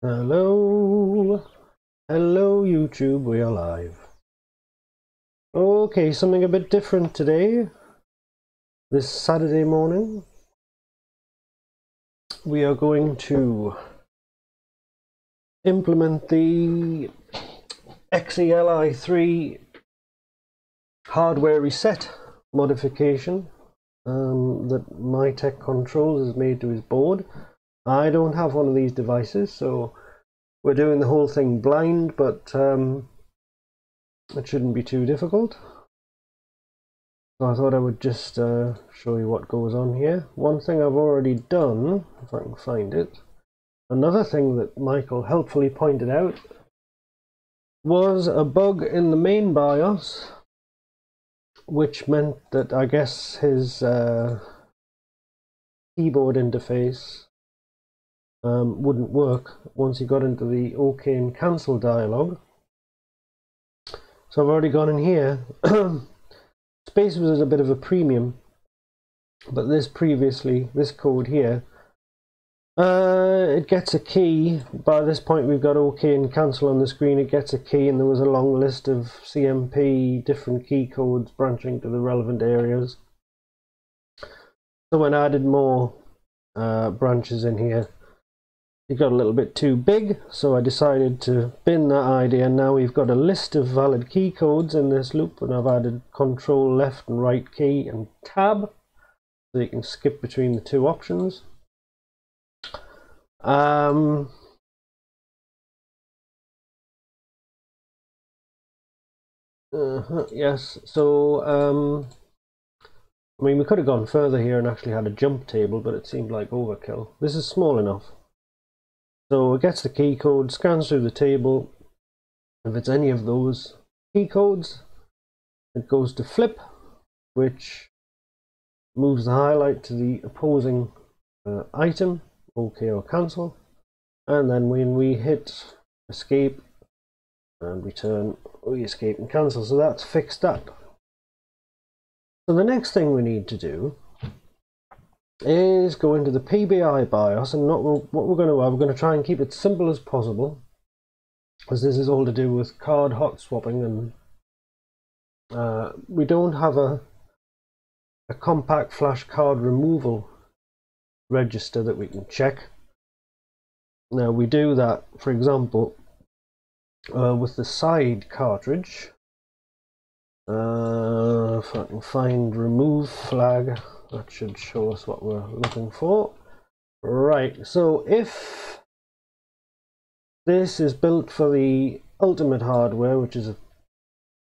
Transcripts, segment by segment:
Hello, hello YouTube, we are live. Okay, something a bit different today. This Saturday morning, we are going to implement the XEL-I3 hardware reset modification that MyTech Controls has made to his board. I don't have one of these devices, so we're doing the whole thing blind, but it shouldn't be too difficult. So I thought I would just show you what goes on here. One thing I've already done, if I can find it, another thing that Michael helpfully pointed out was a bug in the main BIOS, which meant that I guess his keyboard interface wouldn't work once he got into the OK and cancel dialog. So I've already gone in here. Space was at a bit of a premium, but this code here, it gets a key. By this point we've got OK and cancel on the screen. It gets a key, and there was a long list of CMP different key codes branching to the relevant areas. So when I added more branches in here, it got a little bit too big, so I decided to bin that idea. Now we've got a list of valid key codes in this loop, and I've added control left and right key and tab, so you can skip between the two options. Yes, so I mean, we could have gone further here and actually had a jump table, but it seemed like overkill. This is small enough. So it gets the key code, scans through the table. If it's any of those key codes, it goes to flip, which moves the highlight to the opposing item, OK or cancel. And then when we hit escape and return, we escape and cancel. So that's fixed up. So the next thing we need to do is go into the PBI BIOS, and what we're going to do, we're going to try and keep it simple as possible, as this is all to do with card hot swapping, and we don't have a compact flash card removal register that we can check. Now we do that, for example, with the side cartridge. If I can find remove flag, that should show us what we're looking for. Right, so if this is built for the ultimate hardware, which is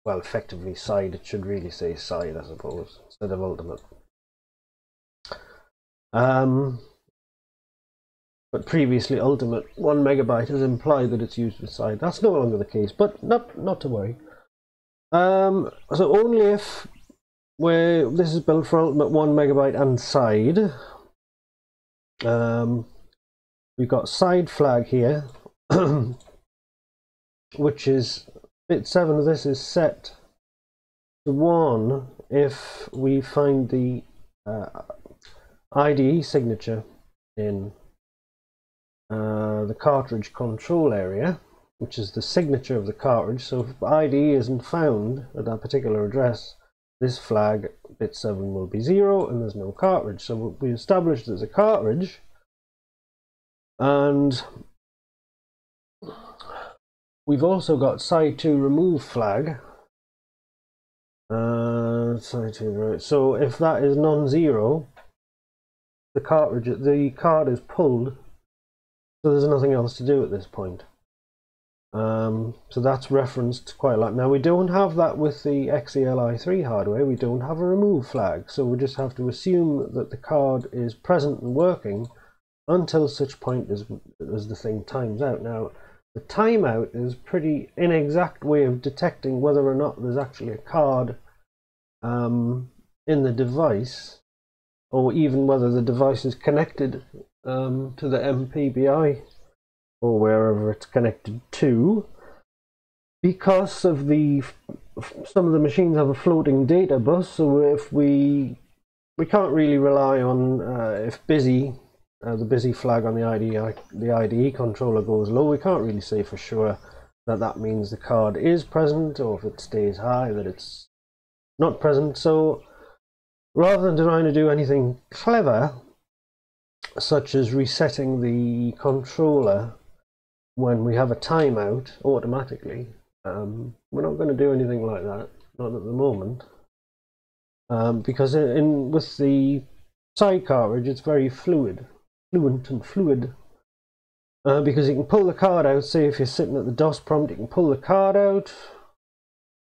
well, effectively side, it should really say side, I suppose, instead of ultimate. But previously ultimate 1 megabyte has implied that it's used with side. That's no longer the case, but not to worry. So only if this is built for ultimate 1 megabyte and side. We've got side flag here, which is bit 7 of this is set to 1 if we find the IDE signature in the cartridge control area, which is the signature of the cartridge. So if IDE isn't found at that particular address, this flag bit 7 will be 0 and there's no cartridge. So we established there's a cartridge, and we've also got side 2 remove flag. Side 2, right. So if that is non-zero, the card is pulled, so there's nothing else to do at this point. So that's referenced quite a lot. Now we don't have that with the XEL-I3 hardware. We don't have a remove flag, so we just have to assume that the card is present and working until such point as the thing times out. Now the timeout is a pretty inexact way of detecting whether or not there's actually a card in the device, or even whether the device is connected to the MPBI or wherever it's connected to, because of some of the machines have a floating data bus. So if we can't really rely on if busy the busy flag on the IDE controller goes low, we can't really say for sure that that means the card is present, or if it stays high that it's not present. So rather than trying to do anything clever, such as resetting the controller when we have a timeout automatically, we're not going to do anything like that, not at the moment, because with the side cartridge it's very fluent and fluid, because you can pull the card out. Say if you're sitting at the DOS prompt, you can pull the card out,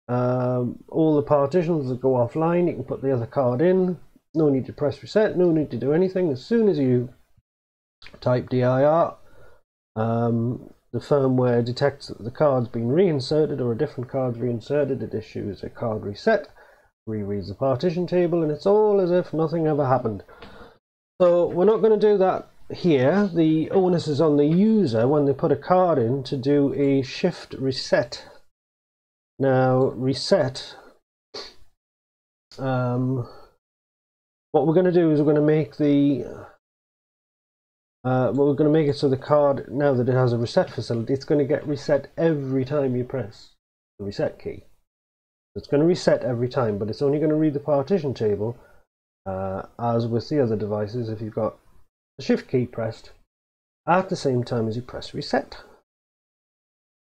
all the partitions will go offline, you can put the other card in, no need to press reset, no need to do anything. As soon as you type dir, the firmware detects that the card's been reinserted or a different card's reinserted, it issues a card reset, rereads the partition table, and it's all as if nothing ever happened. So we're not going to do that here. The onus is on the user when they put a card in to do a shift reset. Now reset, what we're going to do is we're going to make the we're going to make it so the card, now that it has a reset facility, it's going to get reset every time you press the reset key. It's going to reset every time, but it's only going to read the partition table, as with the other devices, if you've got the shift key pressed at the same time as you press reset.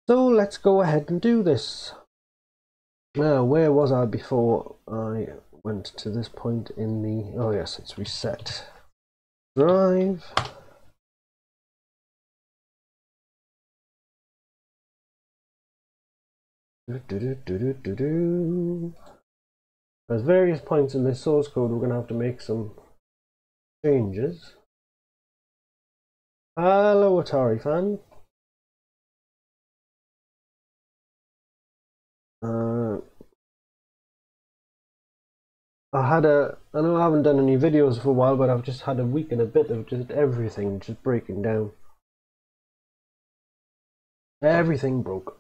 So let's go ahead and do this. Now, where was I before I went to this point in the, oh yes, it's reset drive. There's various points in this source code we're going to have to make some changes. Hello Atari fan. I know I haven't done any videos for a while, but I've just had a week and a bit of just everything just breaking down. Everything broke.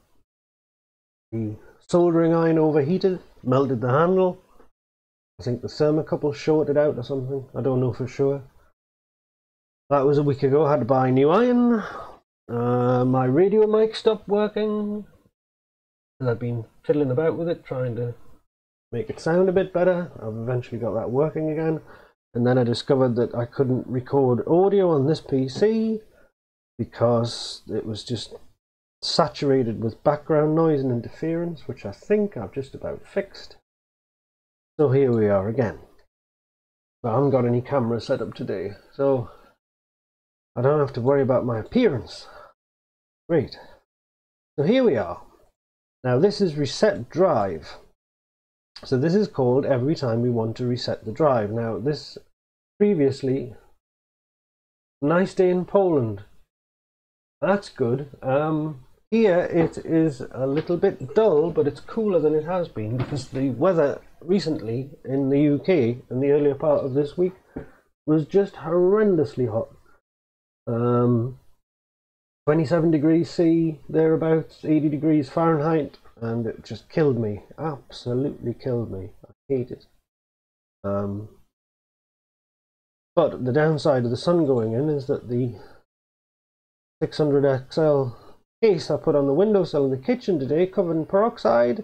The soldering iron overheated, melted the handle. I think the thermocouple shorted out or something. I don't know for sure. That was a week ago. I had to buy a new iron. My radio mic stopped working. I've been fiddling about with it, trying to make it sound a bit better. I've eventually got that working again. And then I discovered that I couldn't record audio on this PC because it was just saturated with background noise and interference, which I think I've just about fixed. So here we are again. But I haven't got any camera set up today, so I don't have to worry about my appearance. Great. So here we are. Now this is reset drive. So this is called every time we want to reset the drive. Now this previously, nice day in Poland. That's good. Here it is a little bit dull, but it's cooler than it has been because the weather recently in the UK in the earlier part of this week was just horrendously hot. 27 degrees C, thereabouts, 80 degrees Fahrenheit, and it just killed me. Absolutely killed me. I hate it. But the downside of the sun going in is that the 600 XL case I put on the windowsill in the kitchen today, covered in peroxide,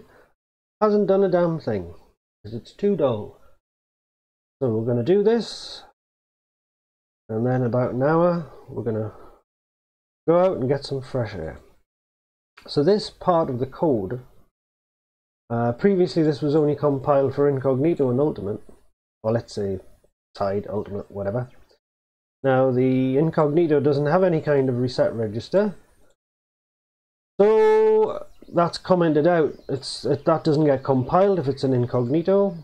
hasn't done a damn thing because it's too dull. So we're going to do this, and then about an hour we're going to go out and get some fresh air. So this part of the code, previously this was only compiled for Incognito and Ultimate, or let's say Tide, Ultimate, whatever. Now the Incognito doesn't have any kind of reset register, so that's commented out. That doesn't get compiled if it's an Incognito.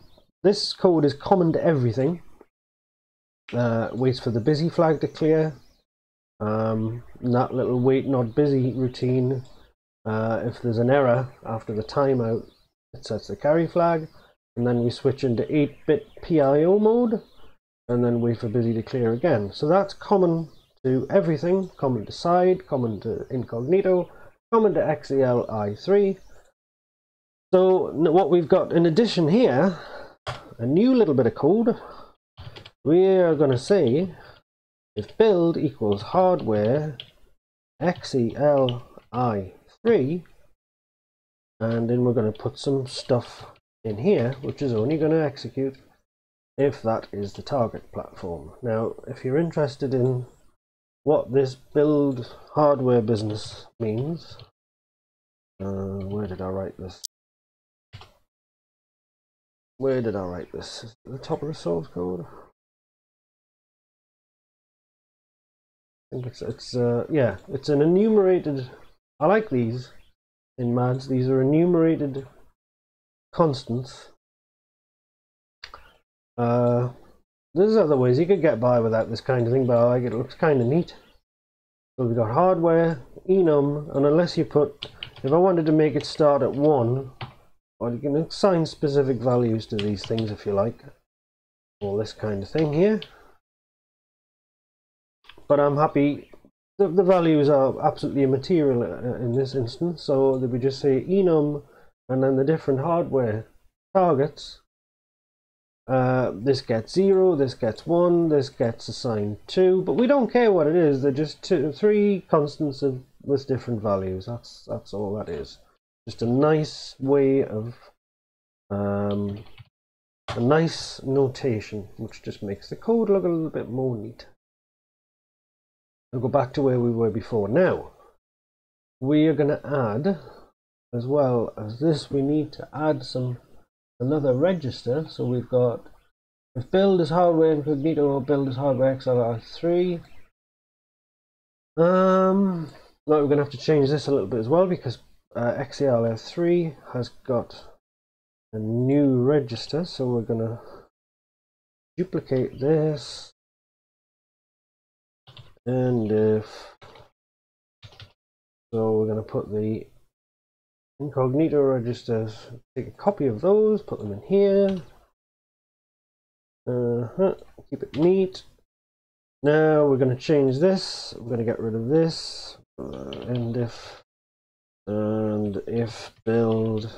This code is common to everything. Waits for the busy flag to clear. That little wait not busy routine, if there's an error after the timeout, it sets the carry flag, and then we switch into 8-bit PIO mode and then wait for busy to clear again. So that's common to everything, common to Side, common to Incognito, common to XEL-I3. So what we've got in addition here, a new little bit of code. We are going to say if build equals hardware XEL-I3, and then we're going to put some stuff in here which is only going to execute if that is the target platform. Now if you're interested in what this build hardware business means, where did I write this? Where did I write this? Is it at the top of the source code? I think it's yeah, it's an enumerated. I like these in MADS. These are enumerated constants. There's other ways you could get by without this kind of thing, but I like it. It looks kind of neat. So we've got hardware, enum, and unless you put, if I wanted to make it start at 1, or you can assign specific values to these things if you like, all this kind of thing here. But I'm happy, the values are absolutely immaterial in this instance, so that we just say enum and then the different hardware targets. This gets 0, this gets 1, this gets assigned 2, but we don't care what it is. They're just 3 constants with different values. That's all that is. Just a nice way of a nice notation, which just makes the code look a little bit more neat. We'll go back to where we were before. Now we are going to add, as well as this, we need to add another register. So we've got, if build is hardware incognito or build is hardware XEL-I3. Now we're going to have to change this a little bit as well, because XEL-I3 has got a new register. So we're going to duplicate this, and if so, we're going to put the incognito registers, take a copy of those, put them in here. Keep it neat. Now we're going to change this. We're going to get rid of this, and if build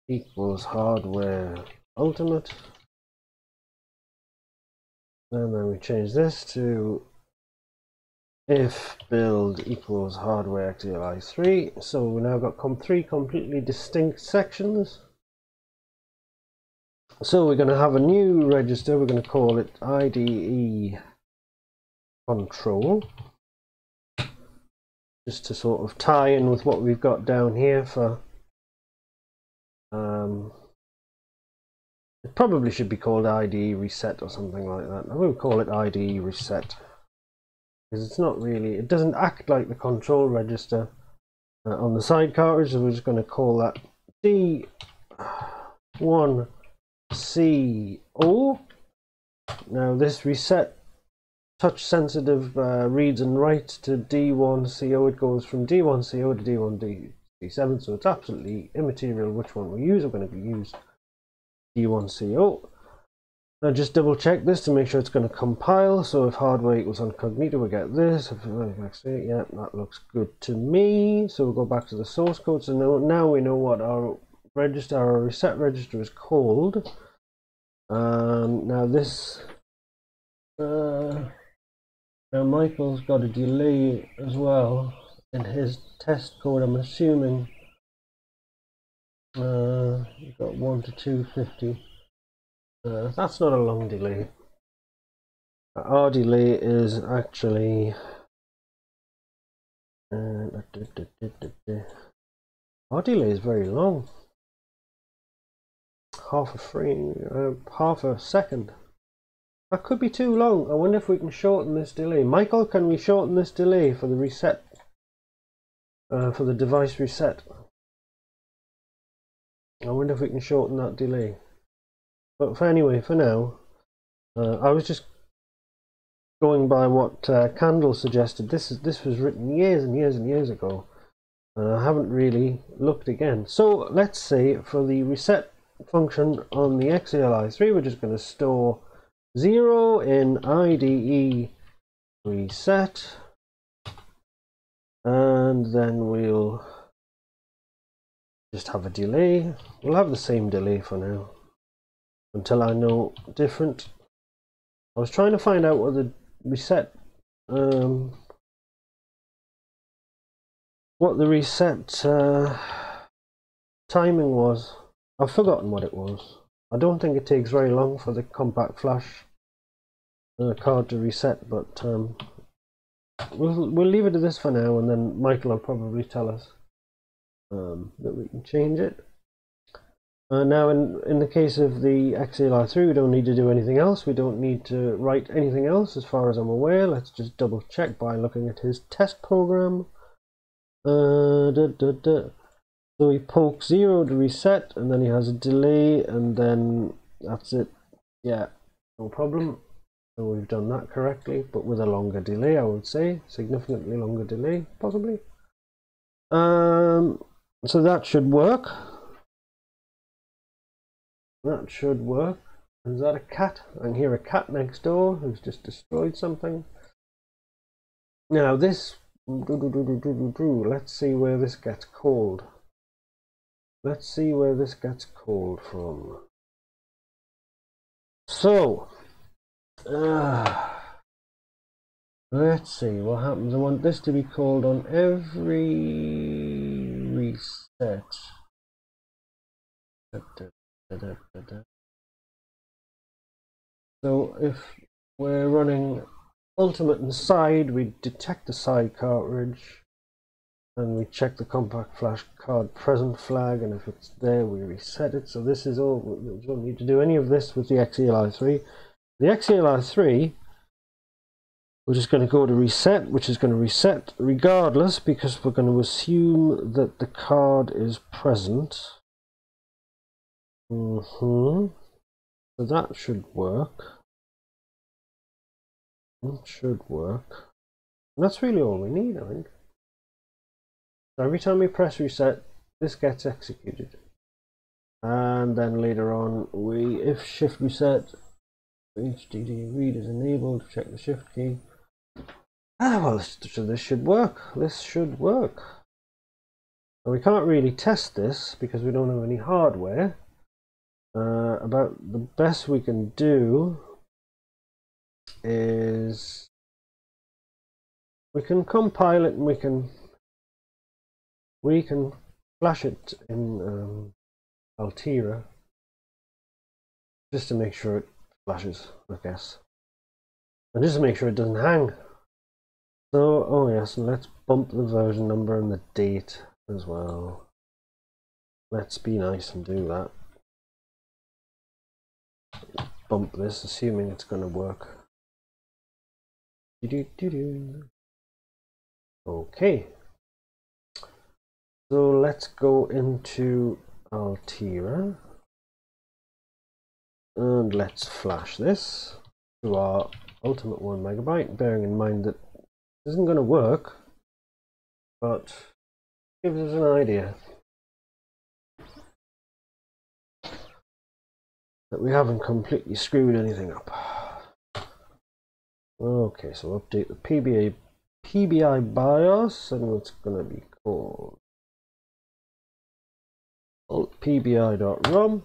equals hardware ultimate, and then we change this to if build equals hardware XEL-I3. So we now got 3 completely distinct sections. So we're going to have a new register. We're going to call it IDE control, just to sort of tie in with what we've got down here for it probably should be called IDE reset or something like that. I will call it IDE reset, because it's not really, it doesn't act like the control register on the side cartridge. So we're just going to call that D1CO. Now this reset touch sensitive reads and writes to D1CO. It goes from D1CO to D1D7, so it's absolutely immaterial which one we use. We're going to use D1CO. Now just double check this to make sure it's going to compile. So if hardware equals incognito, we get this. If yeah, that looks good to me. So we'll go back to the source code. So now we know what our register, our reset register, is called. Now this, now Michael's got a delay as well in his test code. I'm assuming you've got 1 to 250. That's not a long delay. Our delay is actually our delay is very long. Half a second. That could be too long. I wonder if we can shorten this delay. Michael, can we shorten this delay for the reset? For the device reset. I wonder if we can shorten that delay. But anyway, for now, I was just going by what Candle suggested. This was written years and years and years ago, and I haven't really looked again. So let's say for the reset function on the XEL-I3, we're just going to store 0 in IDE reset, and then we'll just have a delay. We'll have the same delay for now until I know different. I was trying to find out what the reset, what the reset timing was. I've forgotten what it was. I don't think it takes very long for the compact flash card to reset, but we'll leave it at this for now, and then Michael will probably tell us that we can change it. Now in the case of the XEL-I3, we don't need to do anything else. We don't need to write anything else as far as I'm aware. Let's just double check by looking at his test program. So he pokes 0 to reset, and then he has a delay, and then that's it. Yeah, no problem. So we've done that correctly, but with a longer delay, I would say. Significantly longer delay, possibly. So that should work. That should work. Is that a cat? I can hear a cat next door who's just destroyed something. Now this, let's see where this gets called. Let's see where this gets called from. So, let's see what happens. I want this to be called on every reset. So if we're running ultimate and side, we detect the side cartridge and we check the compact flash card present flag, and if it's there we reset it. So this is all. We don't need to do any of this with the XEL-I3. The XEL-I3, we're just going to go to reset, which is going to reset regardless, because we're going to assume that the card is present. So that should work. That should work. And that's really all we need, I think. So every time we press reset, this gets executed. And then later on, if shift reset, HDD read is enabled, check the shift key. Well, so this should work. This should work. And we can't really test this because we don't have any hardware. About the best we can do is we can compile it, and we can flash it in Altera just to make sure it flashes, I guess, and just to make sure it doesn't hang. So, oh yes, and let's bump the version number and the date as well. Let's be nice and do that. Bump this, assuming it's going to work. Okay. So let's go into Altera and let's flash this to our ultimate 1 MB, bearing in mind that it isn't going to work, but gives us an idea that we haven't completely screwed anything up. Okay, so update the PBI BIOS, and it's going to be called alt-pbi.rom.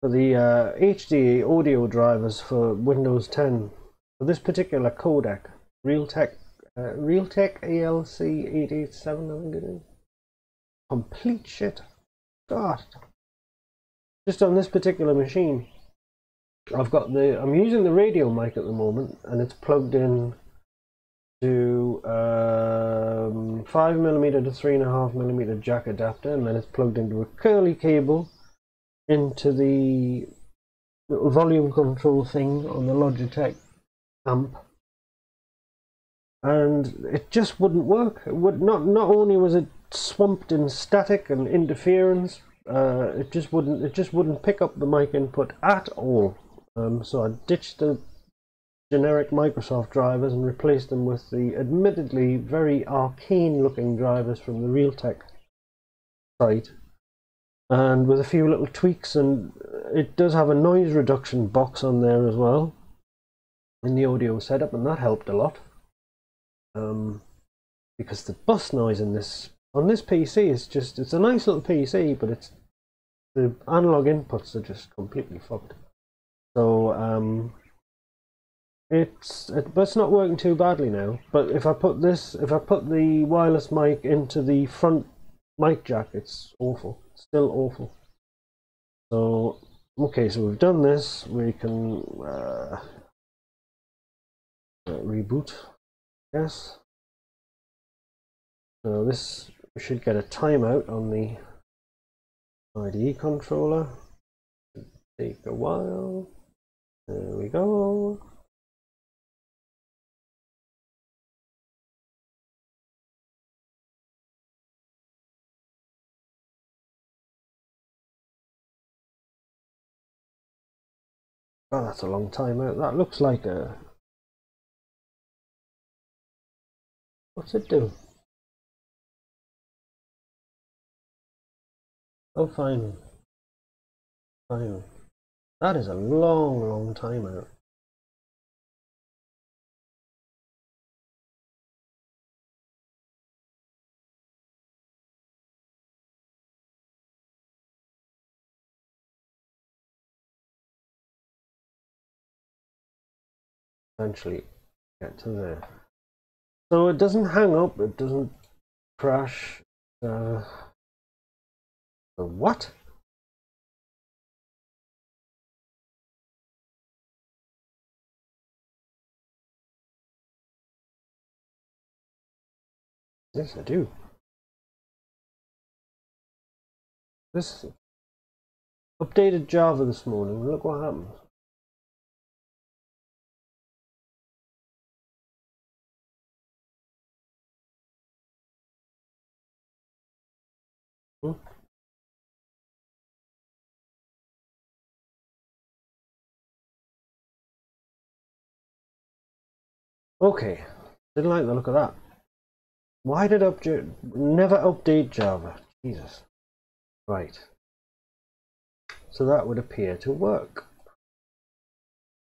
For the HD audio drivers for Windows 10, for this particular codec, Realtek ALC887, I think it is. Complete shit. God. Just on this particular machine, I'm using the radio mic at the moment, and it's plugged in to 5mm to 3.5mm jack adapter, and then it's plugged into a curly cable into the little volume control thing on the Logitech amp, and it just wouldn't work. It would not only was it swamped in static and interference, it just wouldn't pick up the mic input at all. So I ditched the generic Microsoft drivers and replaced them with the admittedly very arcane looking drivers from the Realtek site. And with a few little tweaks and it does have a noise reduction box on there as well in the audio setup, and that helped a lot. Because the bus noise in this on this PC is just, it's a nice little PC, but it's the analog inputs are just completely fucked. So but it's not working too badly now. But if I put the wireless mic into the front mic jack, it's awful. It's still awful. So okay, so we've done this. We can reboot. Yes. So this, we should get a timeout on the IDE controller. Take a while. There we go. Oh, that's a long timeout. That looks like a... What's it do? Oh, fine. Fine. That is a long, long timeout. Eventually get to there. So it doesn't hang up, it doesn't crash. What? Yes, I do. This updated Java this morning. Look what happens. Okay, didn't like the look of that. Why did never update Java? Jesus. Right. So that would appear to work.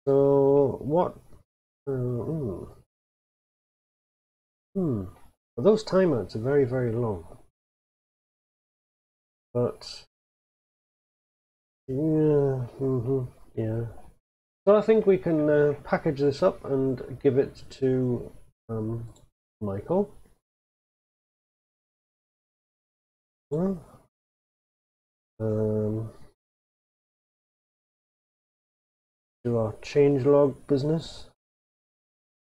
So what? Well, those timeouts are very, very long. But yeah, yeah. So I think we can package this up and give it to Michael. Well, do our changelog business.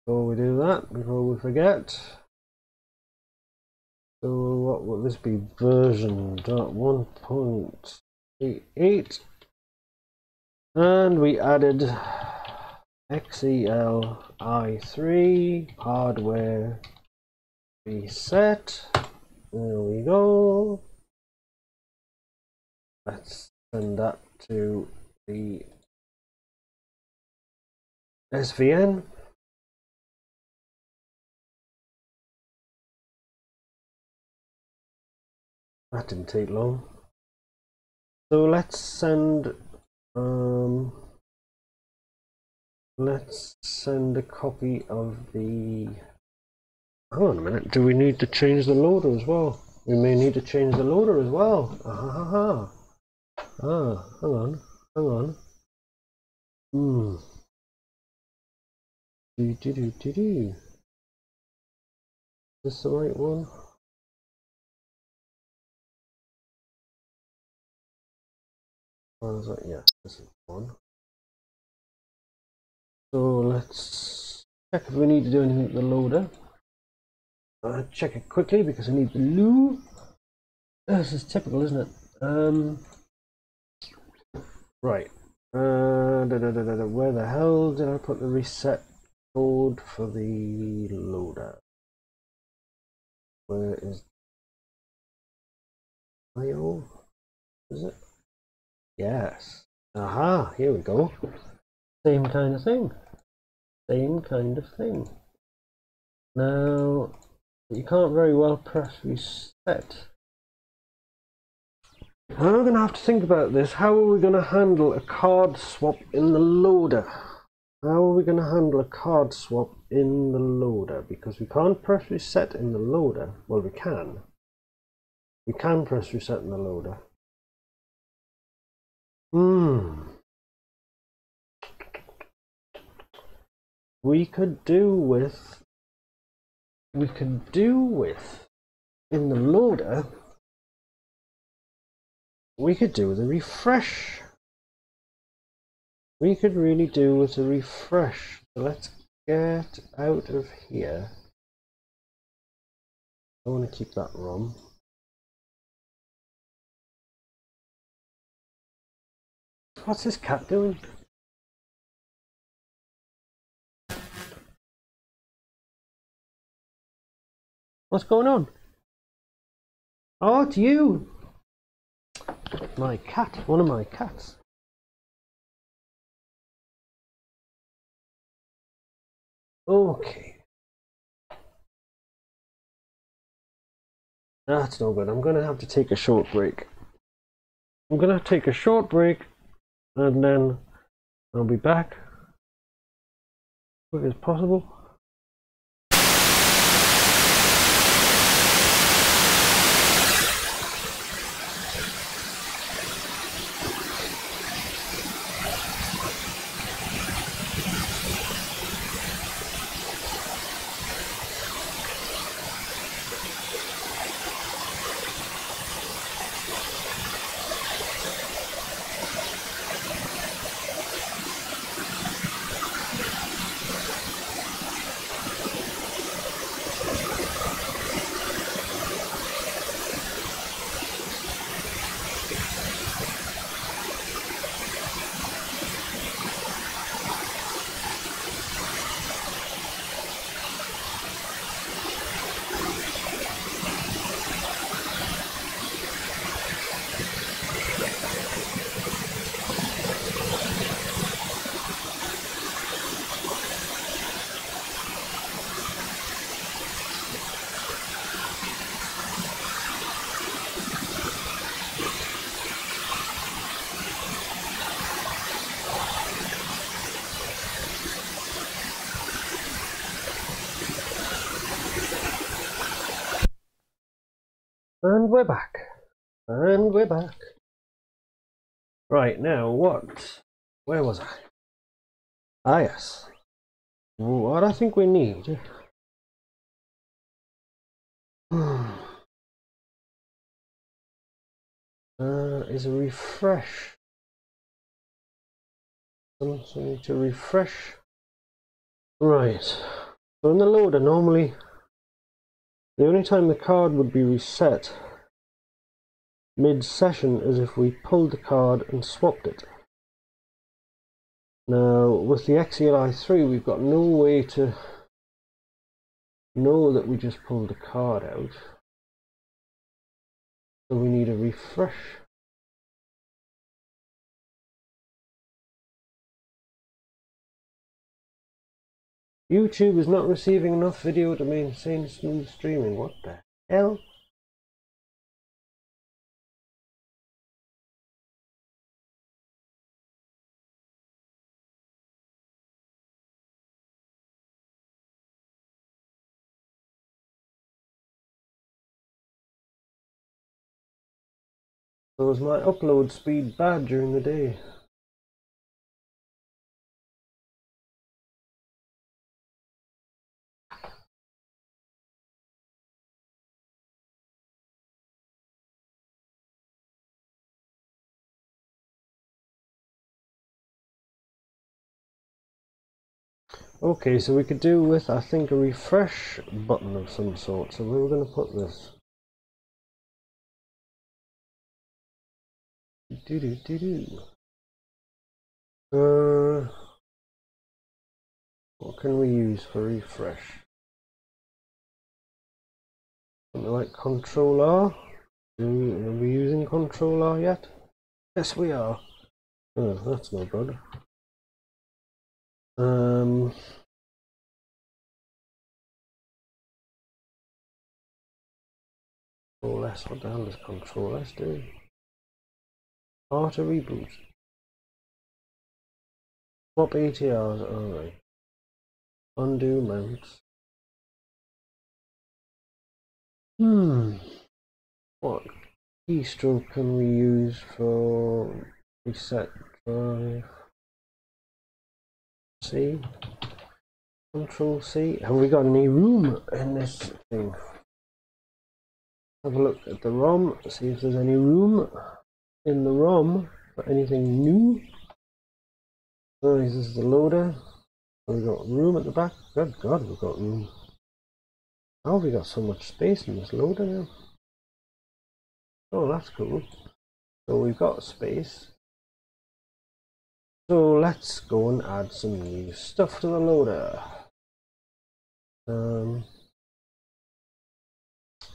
So we do that before we forget. So what will this be? Version 1.88, and we added XEL-I3 hardware reset. There we go. Let's send that to the SVN. That didn't take long. So let's send a copy of the... Hang on a minute, do we need to change the loader as well? We may need to change the loader as well. Hang on. Is this the right one? Oh, is that? Yeah, this is one. So let's check if we need to do anything with the loader. Check it quickly because I need the loo. This is typical, isn't it? Right. Where the hell did I put the reset code for the loader? Where is IO? Is it? Yes. Aha, here we go. Same kind of thing. Same kind of thing. Now, you can't very well press reset. I'm going to have to think about this. How are we going to handle a card swap in the loader? How are we going to handle a card swap in the loader? Because we can't press reset in the loader. Well, we can. We can press reset in the loader. We could do with in the loader, we could do the refresh. We could really do with a refresh. So let's get out of here. I want to keep that ROM. What's this cat doing? What's going on? Oh, it's you! My cat, one of my cats. Okay. That's no good. I'm going to have to take a short break. I'm going to take a short break and then I'll be back as quick as possible. And we're back. And we're back. Right, now what? Where was I? Ah, yes. What I think we need is a refresh. Something to refresh. Right. So in the loader, normally the only time the card would be reset mid-session is if we pulled the card and swapped it. Now, with the XEL-I3, we've got no way to know that we just pulled the card out. So we need a refresh. YouTube is not receiving enough video to maintain smooth streaming. What the hell? So was my upload speed bad during the day? Okay, so we could do with, I think, a refresh button of some sort. So where we're going to put this? What can we use for refresh? Something like Control R. Are we using Control R yet? Yes, we are. Oh, that's no good. Control S. What the hell does Control S do? Auto reboot. Swap ATRs, alright. Undo mounts. What keystroke can we use for reset drive? C? Control C? Have we got any room in this thing? Have a look at the ROM, see if there's any room in the ROM for anything new. So this is the loader. We've got room at the back. Good God, we've got room. How have we got so much space in this loader now? Oh, that's cool. So we've got space. So let's go and add some new stuff to the loader.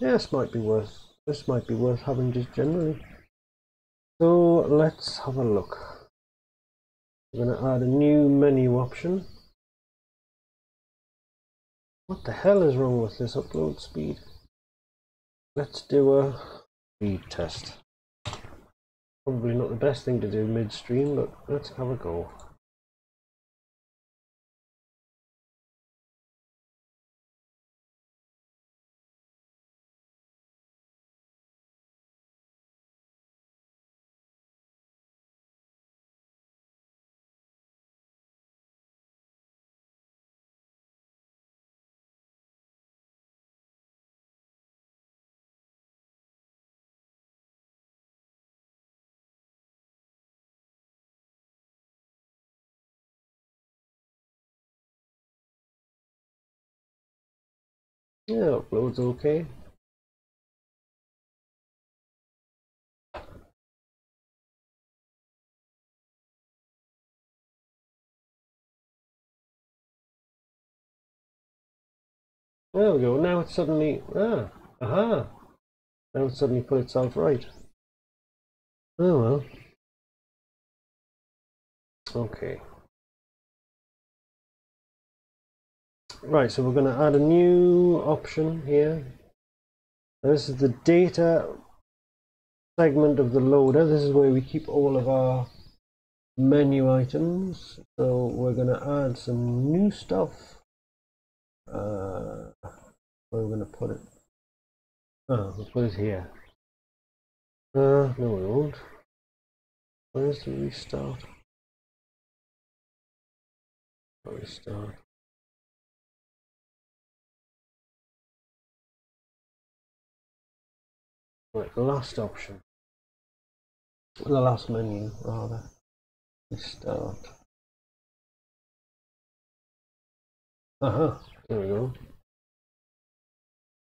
Yeah, this might be worth having just generally. So let's have a look. We're going to add a new menu option. What the hell is wrong with this upload speed? Let's do a speed test. Probably not the best thing to do midstream, but let's have a go. Yeah, upload's okay. There we go. Now it's suddenly aha. Now it's suddenly put itself right. Oh well. Okay. Right, so we're going to add a new option here. This is the data segment of the loader. This is where we keep all of our menu items. So we're going to add some new stuff. Where are we going to put it? Oh, we'll put it here. No, we won't. Where's the restart? Restart. Right, the last option. The last menu, rather. Restart. There we go.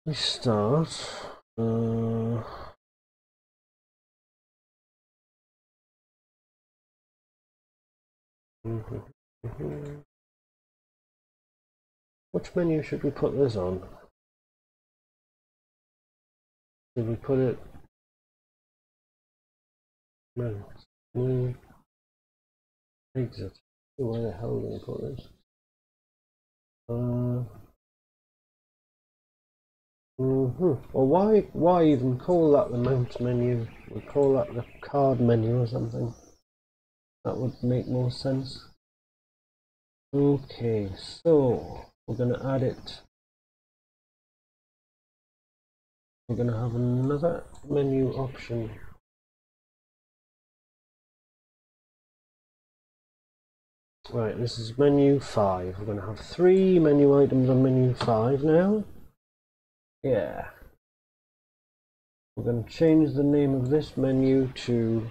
Restart. Which menu should we put this on? Should we put it? No. Exit. Where the hell do we put this? Or why even call that the mount menu? We call that the card menu or something. That would make more sense. Okay, so we're going to add it. We're going to have another menu option. Right, this is menu 5. We're going to have 3 menu items on menu 5 now. Yeah. We're going to change the name of this menu to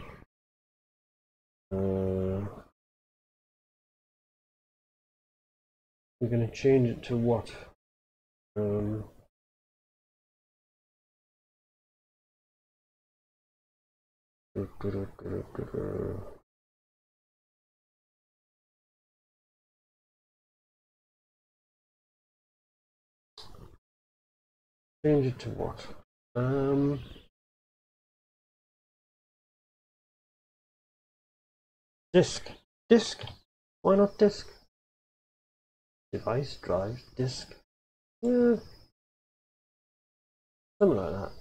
we're going to change it to what? Change it to what? Disk. Why not disk? Device, drive, disk. Yeah. Something like that.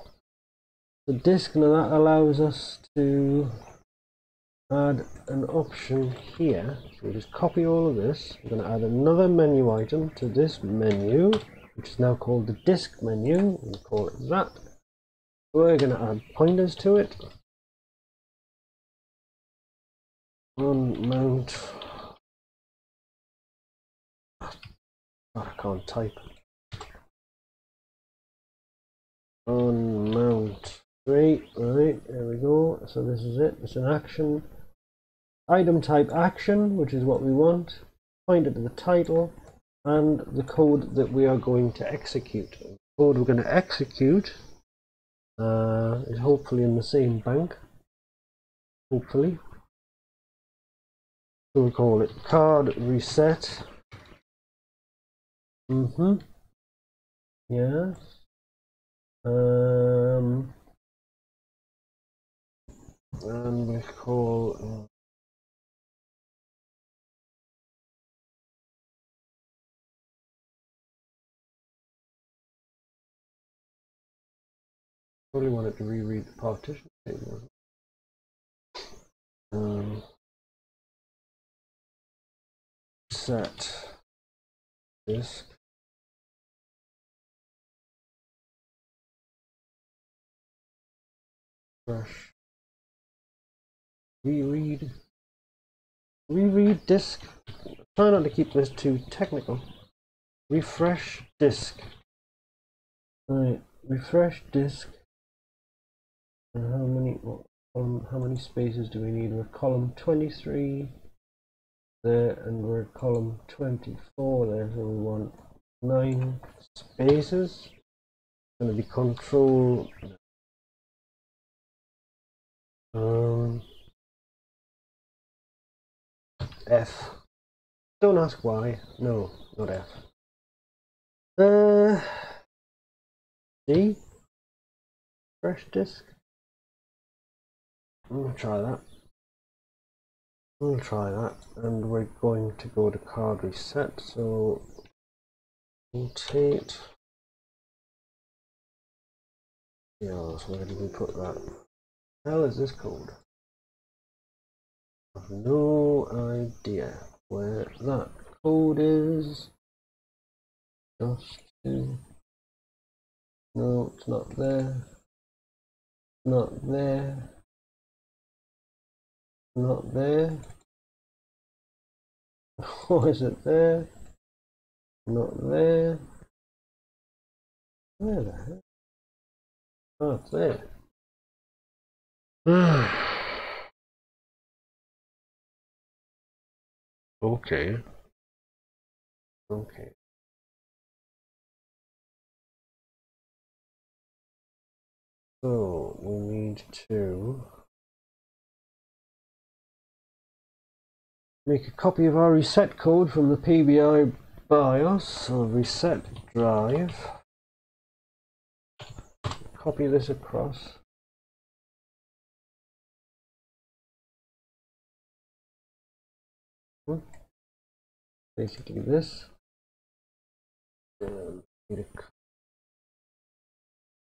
The disk, now that allows us to add an option here. So we just copy all of this. We're going to add another menu item to this menu, which is now called the disk menu. We'll call it that. We're going to add pointers to it. On mount. Oh, I can't type. On mount 3. Right, there we go. So this is it. It's an action. Item type action, which is what we want. Pointer to the title. And the code that we are going to execute. The code we're going to execute is hopefully in the same bank. Hopefully. So we'll call it card reset. Yes. And we call probably wanted to reread the partition table. Set disk. Fresh. Reread disk. Try not to keep this too technical. Refresh disk. Right, refresh disk. And how many spaces do we need? We're column 23 there, and we're column 24 there, so we want 9 spaces. It's going to be control F. Don't ask why. No, not F. D. Fresh disk. We'll try that. We'll try that, and we're going to go to card reset. So rotate. Yeah, so where did we put that? The hell is this code? I have no idea where that code is. Just to... No, it's not there. Not there. Not there. Or is it there? Not there. Where the heck? Oh, it's there. Okay. Okay. So we need to make a copy of our reset code from the PBI BIOS or reset drive. Copy this across. Basically this. And need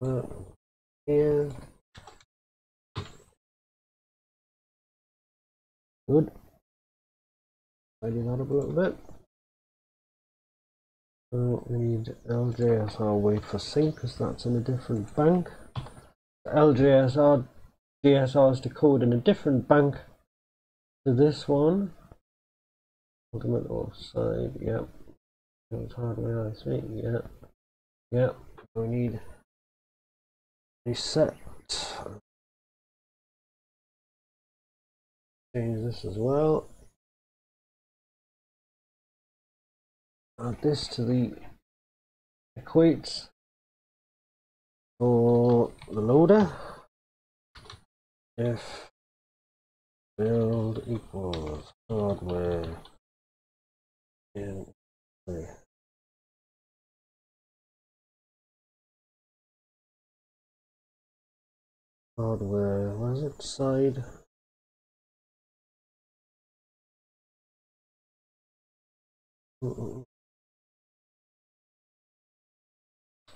a here. Good. Tidy that up a little bit. So we need LJSR wait for sync because that's in a different bank. LJSR GSR is decoded in a different bank to this one. Ultimate offside, yep. Hardware I3, yep. Yep. We need reset. Change this as well. Add this to the equates for the loader. If build equals hardware in hardware, what is it? Side.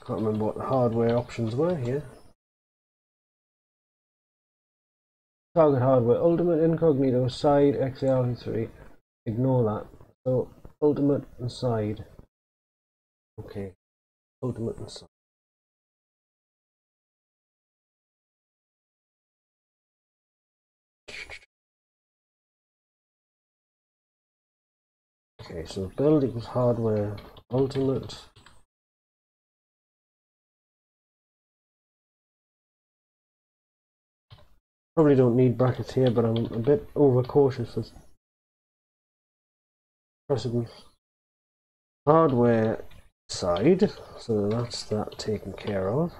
Can't remember what the hardware options were here. target hardware, ultimate, incognito, side, XEL-I3. Ignore that. So ultimate and side. Okay, ultimate and side. Okay, so build equals hardware, ultimate. Probably don't need brackets here, but I'm a bit overcautious with precedence. Hardware side, so that's that taken care of.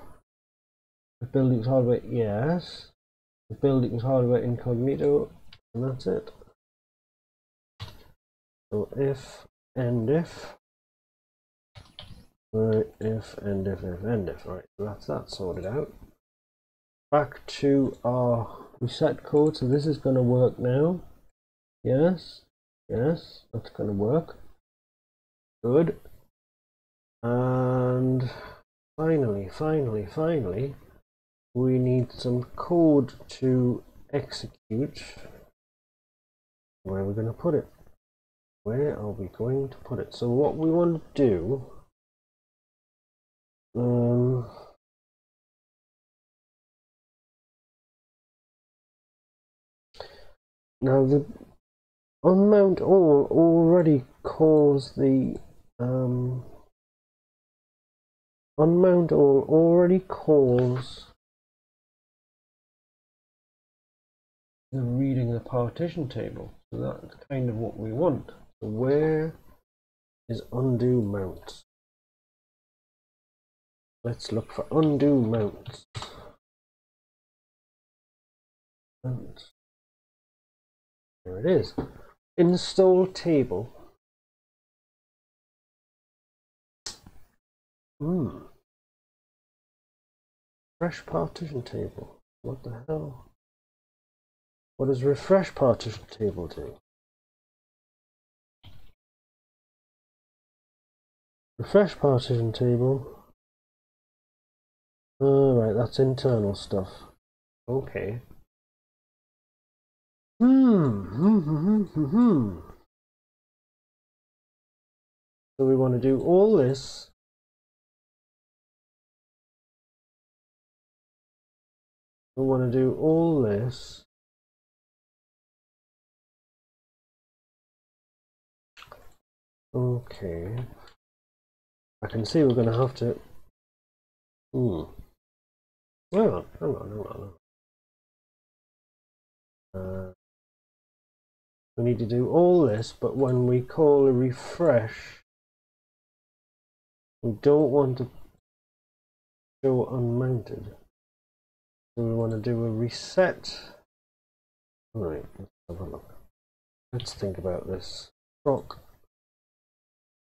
The build equals hardware, yes. The build equals hardware incognito, and that's it. So if, end if. Right, if, end if, end if. Right, so that's that sorted out. Back to our reset code. So this is going to work now. Yes, yes, that's going to work. Good. And finally, we need some code to execute. Where are we going to put it? Where are we going to put it? So what we want to do, now the onMount all already calls the onMount all already calls the reading the partition table. So that's kind of what we want. So where is undo mount? Let's look for undo mounts. There it is. Install table. Refresh partition table. What the hell? What does refresh partition table do? Refresh partition table. Alright, that's internal stuff. Okay. So we want to do all this. We want to do all this. Okay. I can see we're going to have to. Hang on. We need to do all this, but when we call a refresh, we don't want to show unmounted. So we want to do a reset. Right, let's have a look. Let's think about this. Proc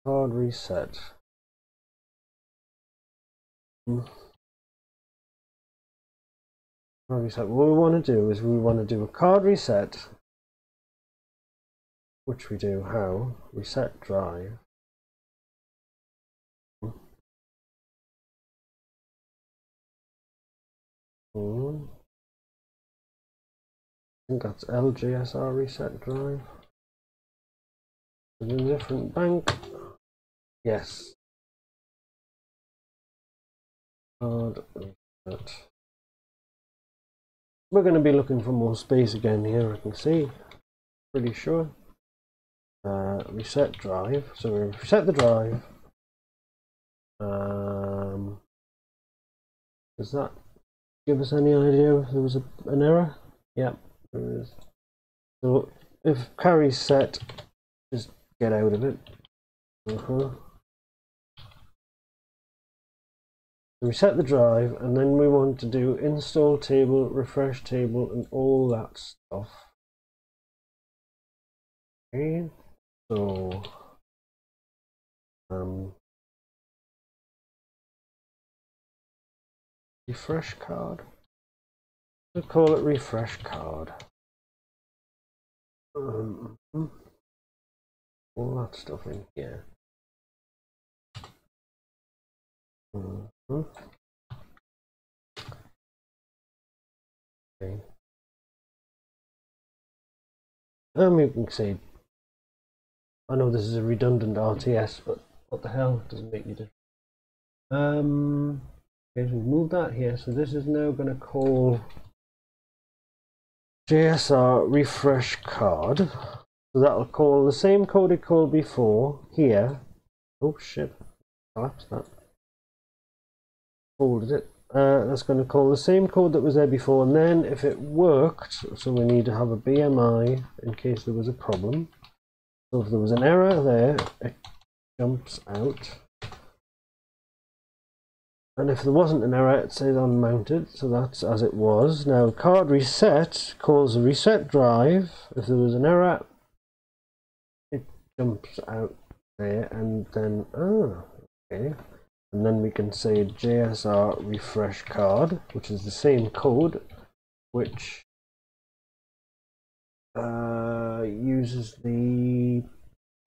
card reset. Card reset. What we want to do is we want to do a card reset, which we do how? Reset drive. I think that's LGSR reset drive. Is it a different bank? Yes. Card reset. We're going to be looking for more space again here, I can see. Pretty sure. Reset drive. So we reset the drive. Does that give us any idea if there was an error? Yep, there is. So if carry's set, just get out of it. Reset the drive, and then we want to do install table, refresh table, and all that stuff. Okay, so refresh card. We'll call it refresh card. All that stuff in here. Okay. You can say, I know this is a redundant RTS, but what the hell, it doesn't make any difference. Okay, so we've moved that here, so this is now going to call JSR refresh card. So that'll call the same code it called before here. Oh shit, collapsed that. Folded it. That's going to call the same code that was there before, and then if it worked, so we need to have a BMI in case there was a problem. So if there was an error there, it jumps out. And if there wasn't an error, it says unmounted, so that's as it was. Now card reset calls the reset drive. If there was an error, it jumps out there, and then, okay. And then we can say JSR refresh card, which is the same code, which uses the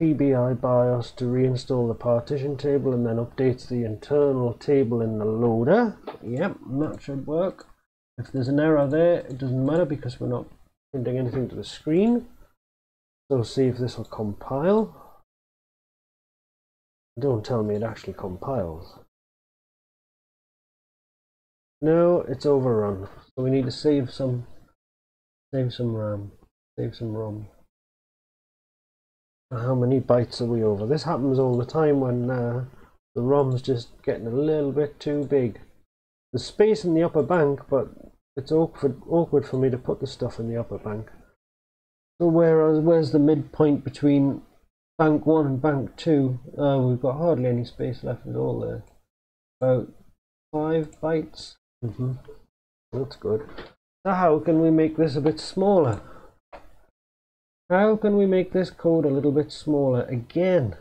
PBI BIOS to reinstall the partition table and then updates the internal table in the loader. Yep, that should work. If there's an error there, it doesn't matter because we're not printing anything to the screen. So see if this will compile. Don't tell me it actually compiles. No, it's overrun. So we need to save some RAM, save some ROM. How many bytes are we over? This happens all the time when the ROM's just getting a little bit too big. There's space in the upper bank, but it's awkward for me to put the stuff in the upper bank. So where's the midpoint between bank 1 and bank 2? We've got hardly any space left at all there. About 5 bytes. That's good. So how can we make this a bit smaller? How can we make this code a little bit smaller again?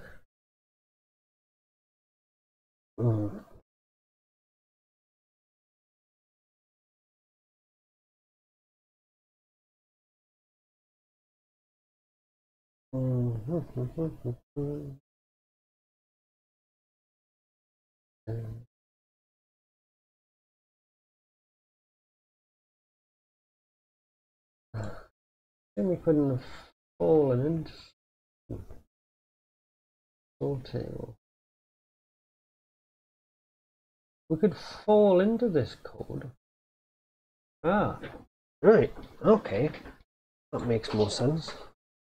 Then we couldn't have fallen into full table. We could fall into this code. Ah, right, okay. That makes more sense.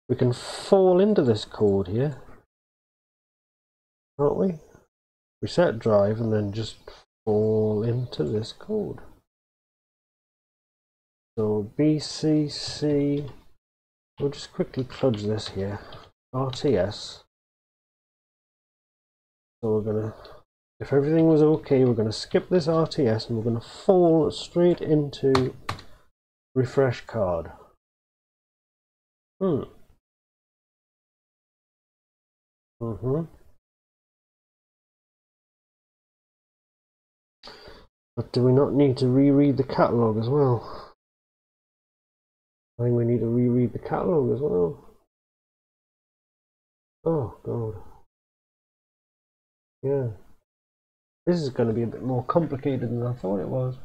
We can fall into this code here, can't we? Reset drive and then just fall into this code. So BCC, we'll just quickly plug this here, RTS. So we're gonna, if everything was okay, we're gonna skip this RTS and we're gonna fall straight into refresh card. But do we not need to reread the catalog as well? I think we need to reread the catalog as well. Oh god. Yeah. This is going to be a bit more complicated than I thought it was.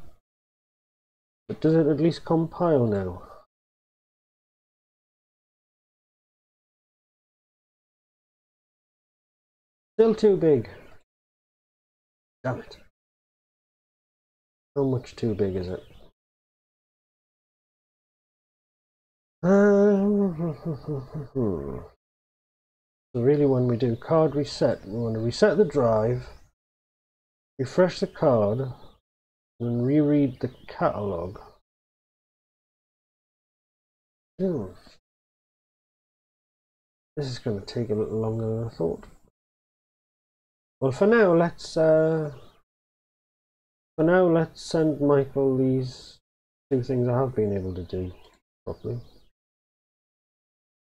But does it at least compile now? Still too big. Damn it. How much too big is it? So really when we do card reset, we want to reset the drive, refresh the card, and then reread the catalog. This is going to take a little longer than I thought. Well, for now, let's send Michael these 2 things I have been able to do properly.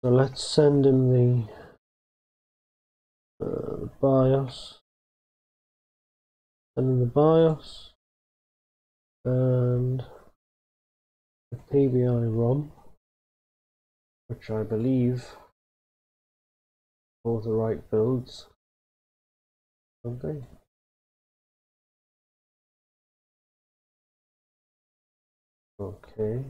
So let's send him the BIOS, and the BIOS and the PBI ROM, which I believe are the right builds, aren't they? Okay.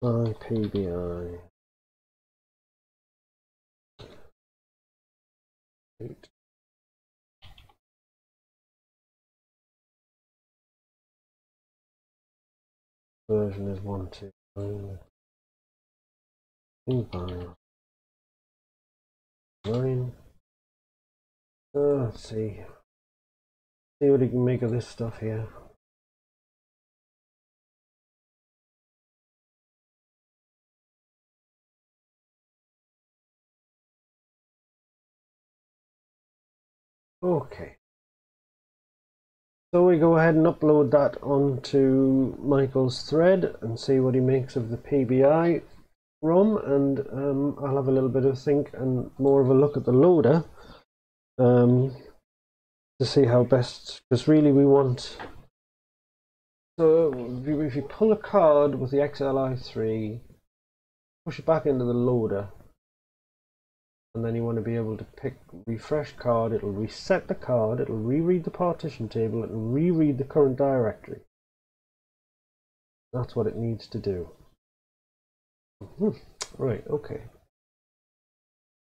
PBI 8. Version is 129. BIOS 9. Let's see what you can make of this stuff here. Okay, so we go ahead and upload that onto Michael's thread and see what he makes of the PBI ROM, and I'll have a little bit of think and more of a look at the loader to see how best, because really we want, so if you pull a card with the XEL-I3, push it back into the loader, and then you want to be able to pick refresh card. It'll reset the card, it'll reread the partition table, it'll reread the current directory. That's what it needs to do. Right, okay.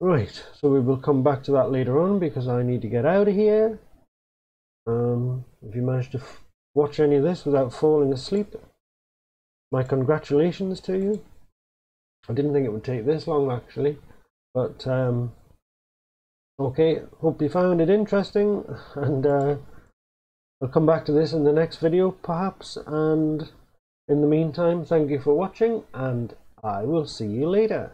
Right, so we will come back to that later on because I need to get out of here. If you managed to watch any of this without falling asleep, my congratulations to you. I didn't think it would take this long actually, but okay, hope you found it interesting, and I'll come back to this in the next video perhaps, and in the meantime, thank you for watching, and I will see you later.